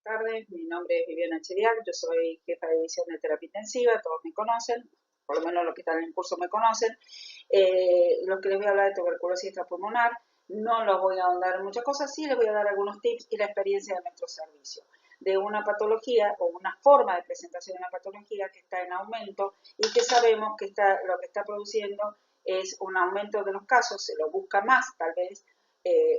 tardes. Mi nombre es Viviana Chediak, yo soy jefa de división de terapia intensiva, todos me conocen, por lo menos los que están en el curso me conocen. Los que les voy a hablar de tuberculosis extrapulmonar, no los voy a ahondar en muchas cosas, sí les voy a dar algunos tips y la experiencia de nuestro servicio, de una patología o una forma de presentación de una patología que está en aumento y que sabemos que lo que está produciendo es un aumento de los casos, se lo busca más tal vez,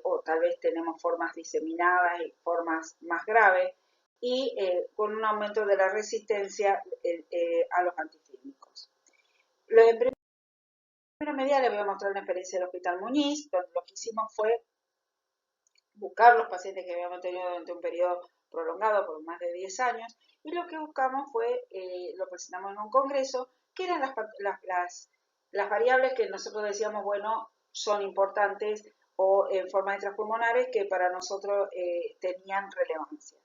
o tal vez tenemos formas diseminadas y formas más graves, y con un aumento de la resistencia a los antifídicos. En primera medida les voy a mostrar una experiencia del Hospital Muñiz, donde lo que hicimos fue buscar los pacientes que habíamos tenido durante un periodo prolongado por más de 10 años, y lo que buscamos fue, lo presentamos en un congreso, que eran las variables que nosotros decíamos, bueno, son importantes o en forma de transpulmonares que para nosotros tenían relevancia.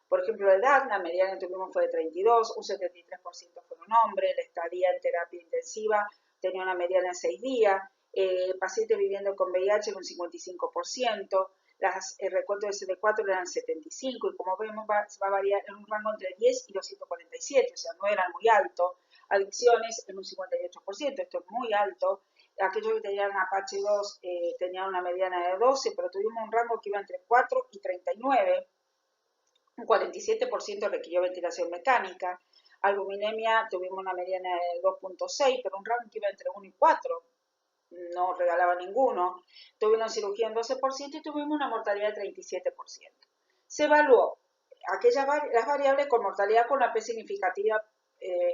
Por ejemplo, la edad, la mediana que tuvimos fue de 32, un 73% fueron hombres, la estadía en terapia intensiva tenía una mediana de 6 días, pacientes viviendo con VIH en un 55%, el recuento de CD4 eran 75 y como vemos va a variar en un rango entre 10 y 247, o sea, no eran muy altos. Adicciones en un 58%, esto es muy alto. Aquellos que tenían Apache 2 tenían una mediana de 12, pero tuvimos un rango que iba entre 4 y 39. Un 47% requirió ventilación mecánica. Albuminemia tuvimos una mediana de 2.6, pero un rango que iba entre 1 y 4. No regalaba ninguno. Tuvimos cirugía en 12% y tuvimos una mortalidad de 37%. Se evaluó las variables con mortalidad con una P significativa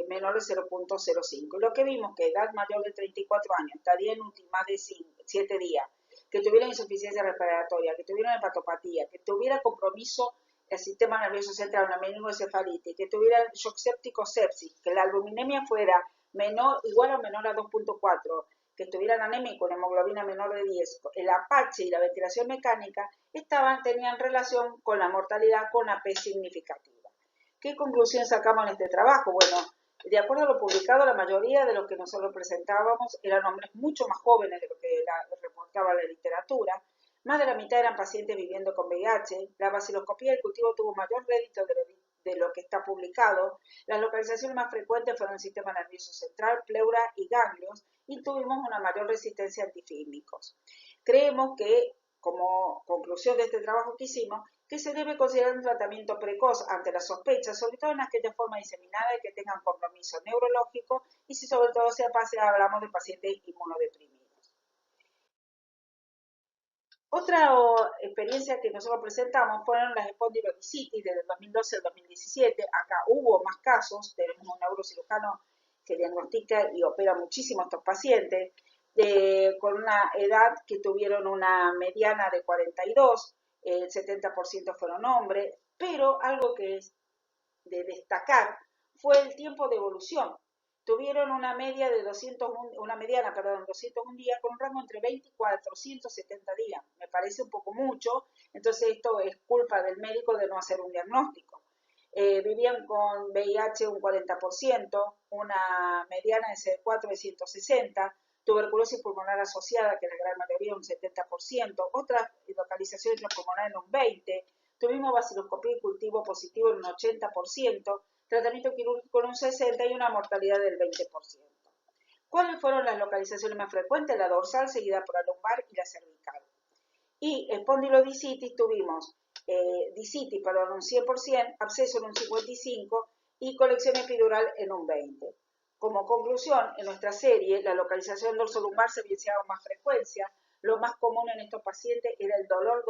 menor de 0.05. Lo que vimos que edad mayor de 34 años, estadía en más de 7 días, que tuvieran insuficiencia respiratoria, que tuvieran hepatopatía, que tuviera compromiso el sistema nervioso central, una meningocefalitis, que tuviera shock séptico sepsis, que la albuminemia fuera igual o menor a 2.4, que estuvieran anémicos, con hemoglobina menor de 10, el Apache y la ventilación mecánica tenían relación con la mortalidad con AP significativa. ¿Qué conclusión sacamos en este trabajo? Bueno, de acuerdo a lo publicado, la mayoría de los que nosotros presentábamos eran hombres mucho más jóvenes de lo que reportaba la literatura. Más de la mitad eran pacientes viviendo con VIH. La vaciloscopía del cultivo tuvo mayor rédito de lo que está publicado. Las localizaciones más frecuentes fueron el sistema nervioso central, pleura y ganglios, y tuvimos una mayor resistencia a antifídicos. Creemos que, como conclusión de este trabajo que hicimos, que se debe considerar un tratamiento precoz ante la sospecha, sobre todo en aquellas formas diseminadas que tengan compromiso neurológico y si sobre todo hablamos de pacientes inmunodeprimidos. Otra experiencia que nosotros presentamos fueron las espondilodicitis desde el 2012 al 2017. Acá hubo más casos, tenemos un neurocirujano que diagnostica y opera muchísimo a estos pacientes, con una edad que tuvieron una mediana de 42, el 70% fueron hombres, pero algo que es de destacar fue el tiempo de evolución. Tuvieron una mediana de 201 días con un rango entre 20 y 470 días. Me parece un poco mucho, entonces esto es culpa del médico de no hacer un diagnóstico. Vivían con VIH un 40%, una mediana de CD4 de 160, tuberculosis pulmonar asociada, que la gran mayoría un 70%, otras localizaciones pulmonares en un 20%, tuvimos vaciloscopía y cultivo positivo en un 80%, tratamiento quirúrgico en un 60% y una mortalidad del 20%. ¿Cuáles fueron las localizaciones más frecuentes? La dorsal, seguida por la lumbar y la cervical. Y espondilodicitis tuvimos un 100%, absceso en un 55% y colección epidural en un 20%. Como conclusión, en nuestra serie, la localización dorsolumbar se evidenciaba con más frecuencia. Lo más común en estos pacientes era el dolor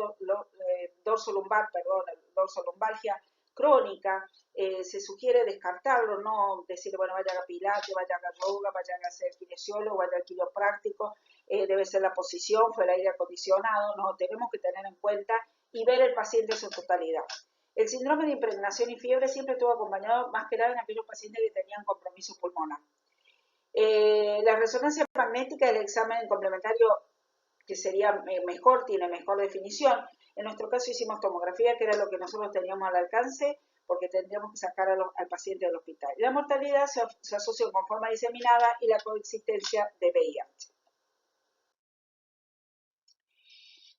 dorsolumbalgia crónica. Se sugiere descartarlo, no decir, bueno, vayan a pilates, vayan a yoga, vayan a ser kinesiólogo, vayan al quiropráctico, debe ser la posición, fue el aire acondicionado, no, tenemos que tener en cuenta y ver el paciente en su totalidad. El síndrome de impregnación y fiebre siempre estuvo acompañado más que nada en aquellos pacientes que tenían compromiso pulmonar. La resonancia magnética es el examen complementario que sería mejor, tiene mejor definición. En nuestro caso hicimos tomografía, que era lo que nosotros teníamos al alcance, porque tendríamos que sacar al paciente del hospital. La mortalidad se asocia con forma diseminada y la coexistencia de VIH.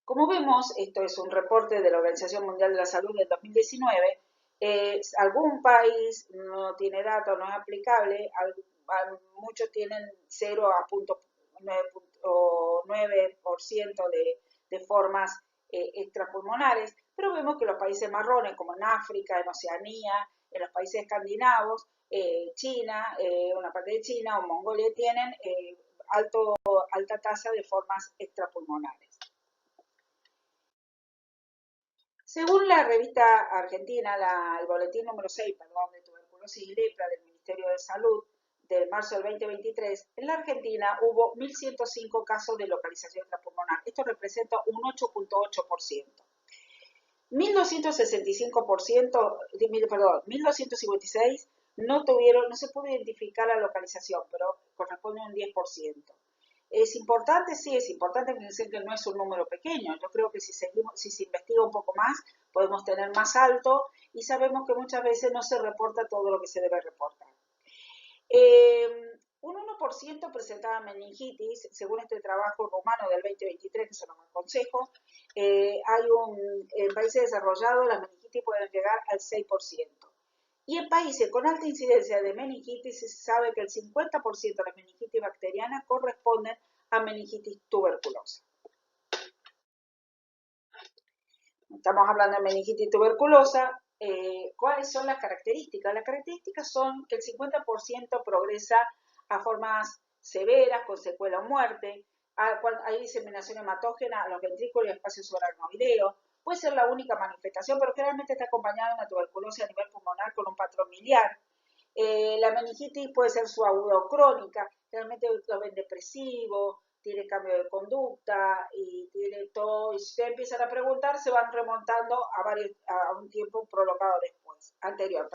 Como vemos, esto es un reporte de la Organización Mundial de la Salud del 2019, Algún país no tiene datos, no es aplicable, muchos tienen 0 a 0,9% de formas extrapulmonares, pero vemos que los países marrones, como en África, en Oceanía, en los países escandinavos, China, una parte de China o Mongolia tienen alta tasa de formas extrapulmonares. Según la revista argentina, el boletín número 6, perdón, de tuberculosis y lepra del Ministerio de Salud, de marzo del 2023, en la Argentina hubo 1.105 casos de localización extrapulmonar. Esto representa un 8,8%. 1.256 no se pudo identificar la localización, pero corresponde a un 10%. ¿Es importante? Sí, es importante, que no es un número pequeño. Yo creo que si se investiga un poco más, podemos tener más alto, y sabemos que muchas veces no se reporta todo lo que se debe reportar. Un 1% presentaba meningitis, según este trabajo rumano del 2023, que se los aconsejo. En países desarrollados las meningitis pueden llegar al 6%. Y en países con alta incidencia de meningitis se sabe que el 50% de las meningitis bacterianas corresponden a meningitis tuberculosa. Estamos hablando de meningitis tuberculosa. ¿Cuáles son las características? Las características son que el 50% progresa a formas severas, con secuela o muerte. Hay diseminación hematógena a los ventrículos y espacio subaracnoideo. Puede ser la única manifestación, pero generalmente está acompañada de una tuberculosis a nivel pulmonar con un patrón miliar. La meningitis puede ser subaguda o crónica, generalmente lo ven depresivo, tiene cambio de conducta y tiene todo, y si ustedes empiezan a preguntar, se van remontando a un tiempo prolongado anterior.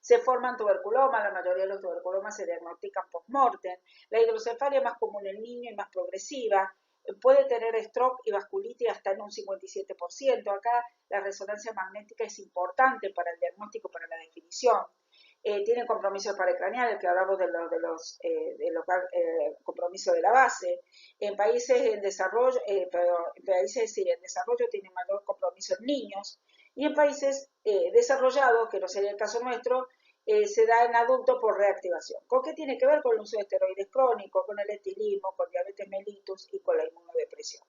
Se forman tuberculomas, la mayoría de los tuberculomas se diagnostican post-mortem. La hidrocefalia es más común en el niño y más progresiva. Puede tener stroke y vasculitis hasta en un 57%. Acá la resonancia magnética es importante para el diagnóstico, para la definición. Tienen compromisos paracraneales, que hablamos de los compromisos de la base. En países en desarrollo, en desarrollo tienen mayor compromiso en niños, y en países desarrollados, que no sería el caso nuestro, se da en adultos por reactivación. ¿Con qué tiene que ver? Con el uso de esteroides crónicos, con el etilismo, con diabetes mellitus y con la inmunodepresión.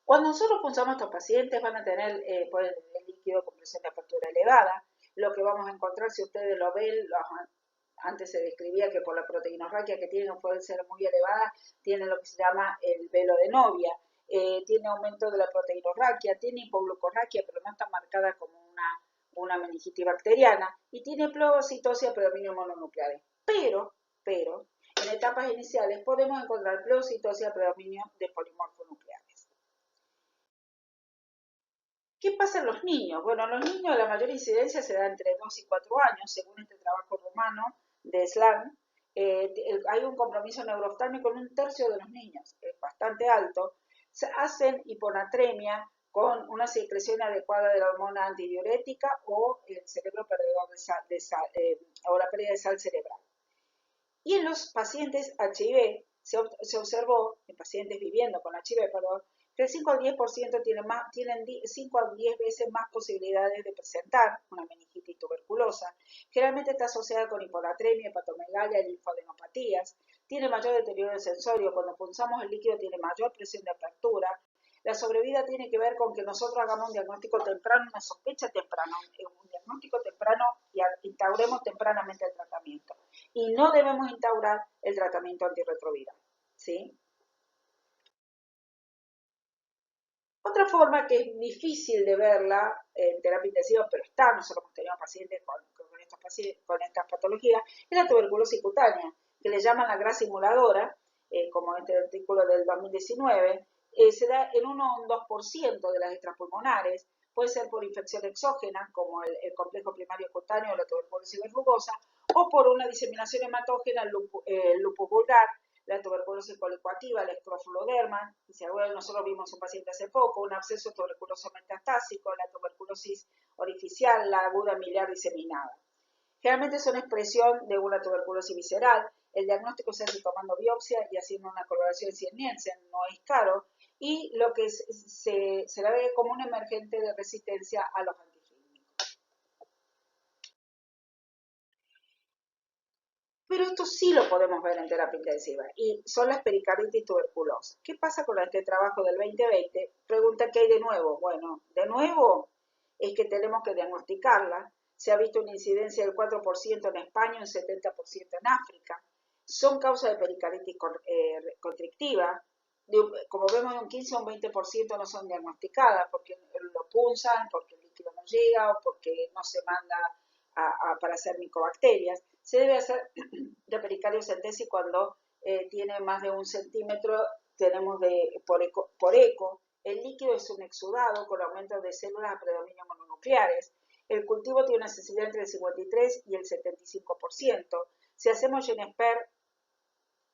Cuando nosotros punzamos a estos pacientes, van a tener, pueden tener líquido con presión de apertura elevada. Lo que vamos a encontrar, si ustedes lo ven, antes se describía que por la proteinorraquia que tienen, pueden ser muy elevadas, tienen lo que se llama el velo de novia, tiene aumento de la proteinorraquia, tiene hipoglucorraquia, pero no está marcada como una meningitis bacteriana, y tiene pleurocitosis a predominio mononucleares. Pero, en etapas iniciales podemos encontrar pleurocitosis a predominio de polimorfonucleares. ¿Qué pasa en los niños? Bueno, en los niños la mayor incidencia se da entre 2 y 4 años, según este trabajo rumano de SLAN. Hay un compromiso neuroftánico en un tercio de los niños, es bastante alto. Se hacen hiponatremia con una secreción adecuada de la hormona antidiurética o el cerebro perdedor o la pérdida de sal cerebral. Y en los pacientes HIV se observó, en pacientes viviendo con HIV, que el 5 al 10% tienen 5 a 10 veces más posibilidades de presentar una meningitis tuberculosa. Generalmente está asociada con hiponatremia, hepatomegalia y linfadenopatías. Tiene mayor deterioro sensorio. Cuando punzamos el líquido tiene mayor presión de apertura. La sobrevida tiene que ver con que nosotros hagamos un diagnóstico temprano, una sospecha temprana, un diagnóstico temprano, y instauremos tempranamente el tratamiento. Y no debemos instaurar el tratamiento antirretroviral, ¿sí? Otra forma que es difícil de verla en terapia intensiva, pero está, nosotros hemos tenido pacientes con estas patologías, es la tuberculosis cutánea, que le llaman la grasa simuladora, como este artículo del 2019, se da en 1 o un 2% de las extrapulmonares. Puede ser por infección exógena, como el complejo primario cutáneo o la tuberculosis verrugosa, o por una diseminación hematógena, el lupus vulgar, la tuberculosis colicoactiva, el escrofuloderma. Si ahora nosotros vimos un paciente hace poco, un absceso tuberculoso metastásico, la tuberculosis orificial, la aguda miliar diseminada. Generalmente son expresión de una tuberculosis visceral. El diagnóstico se hace tomando biopsia y haciendo una coloración sieniense, no es caro. y lo que se la ve como un emergente de resistencia a los antifídicos. Pero esto sí lo podemos ver en terapia intensiva y son las pericarditis tuberculosas. ¿Qué pasa con este trabajo del 2020? Pregunta qué hay de nuevo. Bueno, de nuevo es que tenemos que diagnosticarla. Se ha visto una incidencia del 4% en España, un 70% en África. Son causas de pericarditis constrictiva. Como vemos, un 15 o un 20% no son diagnosticadas porque lo punzan, porque el líquido no llega o porque no se manda para hacer micobacterias. Se debe hacer de pericardiocentesis cuando tiene más de 1 centímetro, tenemos por eco. El líquido es un exudado con aumento de células a predominio mononucleares. El cultivo tiene una sensibilidad entre el 53 y el 75%. Si hacemos GeneSper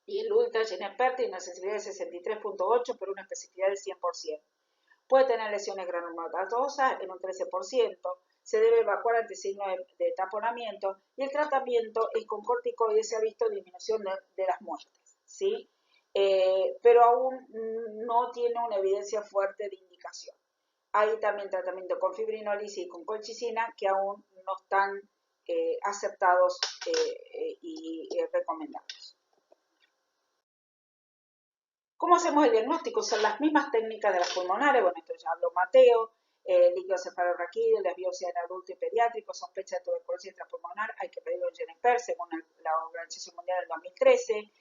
y el Ultra GeneSper tiene una sensibilidad de 63.8 pero una especificidad del 100%. Puede tener lesiones granulomatosas en un 13%. Se debe evacuar ante signo de taponamiento y el tratamiento es con corticoides. Se ha visto disminución de las muertes, ¿sí? Pero aún no tiene una evidencia fuerte de indicación. Hay también tratamiento con fibrinolisis y con colchicina que aún no están aceptados y recomendados. ¿Cómo hacemos el diagnóstico? Son las mismas técnicas de las pulmonares, bueno, esto ya habló Mateo, líquido cefalorraquídeo, la biopsia en adulto y pediátrico, sospecha de tuberculosis intrapulmonar, hay que pedirlo en GeneSper según la Organización Mundial del 2013.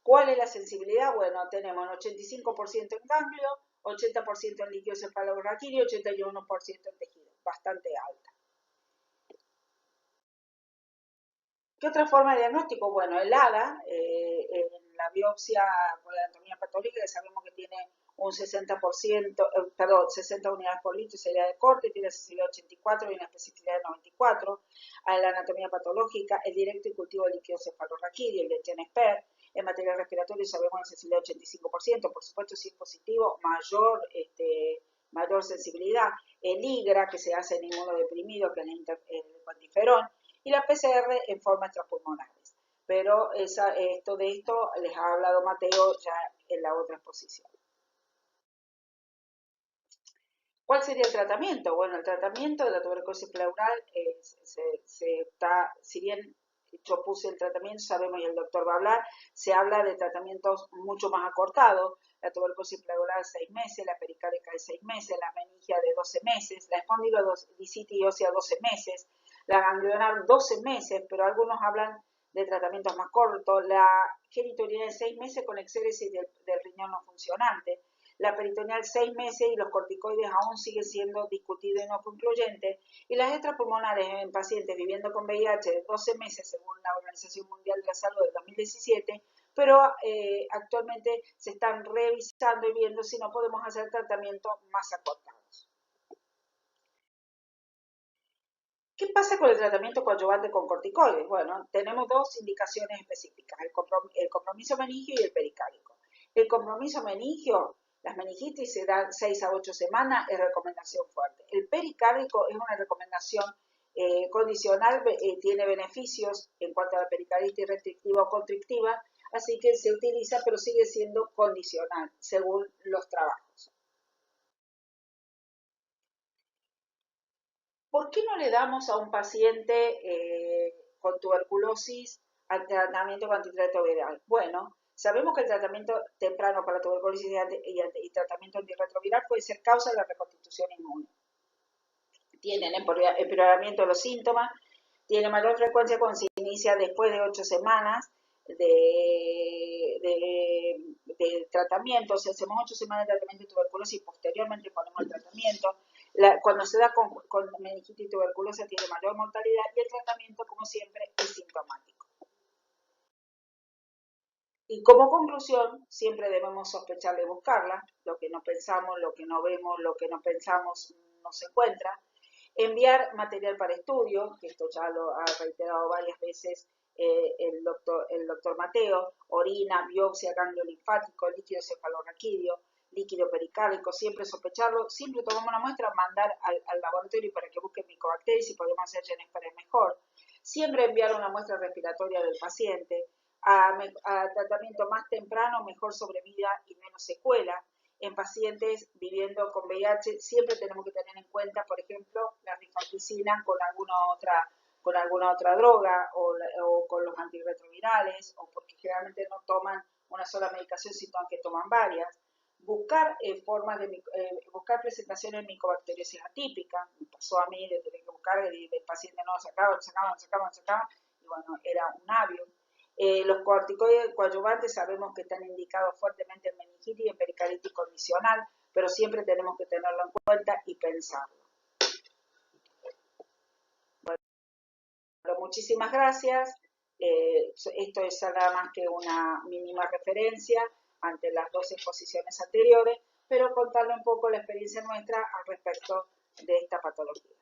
¿Cuál es la sensibilidad? Bueno, tenemos un 85% en ganglio, 80% en líquido cefalorraquídeo, 81% en tejido, bastante alta. ¿Qué otra forma de diagnóstico? Bueno, el ADA, en la biopsia por la anatomía patológica, sabemos que tiene un 60%, 60 unidades por litro, sería de corte, tiene sensibilidad de 84 y una especificidad de 94. A la anatomía patológica, el directo y cultivo de líquido cefalorraquídeo, el de GeneSper. En materia respiratoria sabemos una sensibilidad de 85%, por supuesto si es positivo, mayor sensibilidad. El IGRA, que se hace en inmunodeprimido, que es el cuantiferón, y la PCR en formas extrapulmonares. Pero de esto les ha hablado Mateo ya en la otra exposición. ¿Cuál sería el tratamiento? Bueno, el tratamiento de la tuberculosis pleural si bien yo puse el tratamiento, sabemos y el doctor va a hablar, se habla de tratamientos mucho más acortados. La tuberculosis pleural 6 meses, la pericárdica de 6 meses, la meningia de 12 meses, la espondilodisitis ósea 12 meses, la ganglionar 12 meses, pero algunos hablan de tratamientos más cortos, la genitouriana de 6 meses con exéresis del riñón no funcionante, la peritoneal 6 meses y los corticoides aún siguen siendo discutidos y no concluyentes, y las extrapulmonares en pacientes viviendo con VIH de 12 meses según la Organización Mundial de la Salud del 2017, pero actualmente se están revisando y viendo si no podemos hacer tratamientos más acortados. ¿Qué pasa con el tratamiento coadyuvante con corticoides? Bueno, tenemos dos indicaciones específicas, el compromiso meningio y el pericárdico. El compromiso meningio, las meningitis se dan 6 a 8 semanas, es recomendación fuerte. El pericárdico es una recomendación condicional, tiene beneficios en cuanto a la pericarditis restrictiva o constrictiva, así que se utiliza, pero sigue siendo condicional según los trabajos. ¿Por qué no le damos a un paciente con tuberculosis al tratamiento con antirretroviral? Bueno, sabemos que el tratamiento temprano para tuberculosis y tratamiento antirretroviral puede ser causa de la reconstitución inmune. Tienen empeoramiento de los síntomas, tiene mayor frecuencia cuando se inicia después de 8 semanas de tratamiento. O sea, hacemos 8 semanas de tratamiento de tuberculosis y posteriormente ponemos el tratamiento. Cuando se da con meningitis tuberculosa tiene mayor mortalidad y el tratamiento, como siempre, es sintomático. Y como conclusión, siempre debemos sospechar de buscarla. Lo que no pensamos, lo que no vemos, lo que no pensamos no se encuentra. Enviar material para estudio, que esto ya lo ha reiterado varias veces el doctor Mateo, orina, biopsia, ganglio linfático, líquido cefalorraquídeo, líquido pericárdico, siempre sospecharlo, siempre tomamos una muestra, mandar al laboratorio para que busquen micobacterias y podemos hacer GeneSper mejor. Siempre enviar una muestra respiratoria del paciente, a tratamiento más temprano, mejor sobrevida y menos secuela. en pacientes viviendo con VIH, siempre tenemos que tener en cuenta, por ejemplo, la rifampicina con alguna otra droga o con los antirretrovirales, o porque generalmente no toman una sola medicación, sino que toman varias. Buscar buscar presentaciones de micobacteriosis atípicas. Me pasó a mí de tener que buscar, el paciente no lo sacaban, y bueno, era un avión. Los corticoides coadyuvantes sabemos que están indicados fuertemente en meningitis y en pericardititis condicional, pero siempre tenemos que tenerlo en cuenta y pensarlo. Bueno, muchísimas gracias. Esto es nada más que una mínima referencia ante las dos exposiciones anteriores, pero contarle un poco la experiencia nuestra al respecto de esta patología.